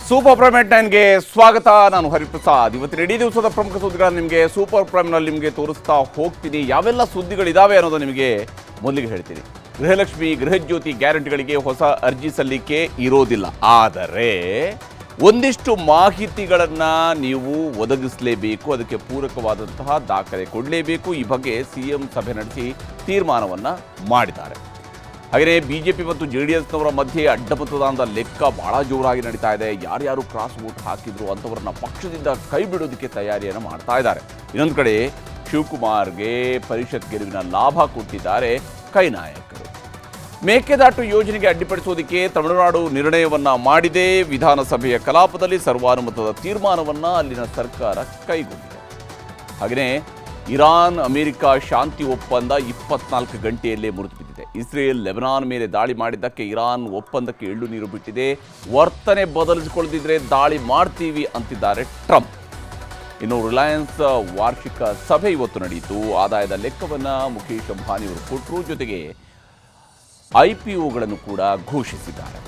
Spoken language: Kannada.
ಸೂಪರ್ ಪ್ರೈಮ್ ನೆಟ್ 9ಗೆ ಸ್ವಾಗತ. ನಾನು ಹರಿಪ್ರಸಾದ್. ಇವತ್ತಿನ ಇಡೀ ದಿವಸದ ಪ್ರಮುಖ ಸುದ್ದಿಗಳನ್ನು ನಿಮಗೆ ಸೂಪರ್ ಪ್ರೈಮ್ನಲ್ಲಿ ನಿಮಗೆ ತೋರಿಸ್ತಾ ಹೋಗ್ತೀನಿ. ಯಾವೆಲ್ಲ ಸುದ್ದಿಗಳಿದ್ದಾವೆ ಅನ್ನೋದು ನಿಮಗೆ ಮೊದಲಿಗೆ ಹೇಳ್ತೀನಿ. ಗೃಹಲಕ್ಷ್ಮಿ, ಗೃಹಜ್ಯೋತಿ ಗ್ಯಾರಂಟಿಗಳಿಗೆ ಹೊಸ ಅರ್ಜಿ ಸಲ್ಲಿಕೆ ಇರೋದಿಲ್ಲ. ಆದರೆ ಒಂದಿಷ್ಟು ಮಾಹಿತಿಗಳನ್ನು ನೀವು ಒದಗಿಸಲೇಬೇಕು, ಅದಕ್ಕೆ ಪೂರಕವಾದಂತಹ ದಾಖಲೆ ಕೊಡಲೇಬೇಕು. ಈ ಬಗ್ಗೆ ಸಿಎಂ ಸಭೆ ನಡೆಸಿ ತೀರ್ಮಾನವನ್ನು ಮಾಡಿದ್ದಾರೆ. ಹಾಗೆಯೇ ಬಿಜೆಪಿ ಮತ್ತು JDSನವರ ಮಧ್ಯೆ ಅಡ್ಡ ಮತದಾನದ ಲೆಕ್ಕ ಬಹಳ ಜೋರಾಗಿ ನಡೀತಾ ಇದೆ. ಯಾರ್ಯಾರು ಕ್ರಾಸ್ ವೋಟ್ ಹಾಕಿದ್ರು ಅಂಥವ್ರನ್ನ ಪಕ್ಷದಿಂದ ಕೈ ಬಿಡೋದಕ್ಕೆ ತಯಾರಿಯನ್ನು ಮಾಡ್ತಾ ಇದ್ದಾರೆ. ಇನ್ನೊಂದು ಕಡೆ ಶಿವಕುಮಾರ್ಗೆ ಪರಿಷತ್ ಗೆಲುವಿನ ಲಾಭ ಕೊಟ್ಟಿದ್ದಾರೆ ಕೈ ನಾಯಕರು. ಮೇಕೆದಾಟು ಯೋಜನೆಗೆ ಅಡ್ಡಿಪಡಿಸೋದಕ್ಕೆ ತಮಿಳುನಾಡು ನಿರ್ಣಯವನ್ನ ಮಾಡಿದೆ. ವಿಧಾನಸಭೆಯ ಕಲಾಪದಲ್ಲಿ ಸರ್ವಾನುಮತದ ತೀರ್ಮಾನವನ್ನು ಅಲ್ಲಿನ ಸರ್ಕಾರ ಕೈಗೊಂಡಿದೆ. ಹಾಗೆಯೇ ಇರಾನ್ ಅಮೆರಿಕ ಶಾಂತಿ ಒಪ್ಪಂದ 24 ಗಂಟೆಯಲ್ಲೇ ಮುರಿದು ಬಿದ್ದಿದೆ. ಇಸ್ರೇಲ್ ಲೆಬನಾನ್ ಮೇಲೆ ದಾಳಿ ಮಾಡಿದ್ದಕ್ಕೆ ಇರಾನ್ ಒಪ್ಪಂದಕ್ಕೆ ಎಳ್ಳು ನೀರು ಬಿಟ್ಟಿದೆ. ವರ್ತನೆ ಬದಲಿಸಿಕೊಳ್ಳದಿದ್ರೆ ದಾಳಿ ಮಾಡ್ತೀವಿ ಅಂತಿದ್ದಾರೆ ಟ್ರಂಪ್. ಇನ್ನು ರಿಲಯನ್ಸ್ ವಾರ್ಷಿಕ ಸಭೆ ಇವತ್ತು ನಡೆಯಿತು. ಆದಾಯದ ಲೆಕ್ಕವನ್ನು ಮುಖೇಶ್ ಅಂಬಾನಿ ಅವರು ಕೊಟ್ಟರು. ಜೊತೆಗೆ IPOಗಳನ್ನು ಕೂಡ ಘೋಷಿಸಿದ್ದಾರೆ.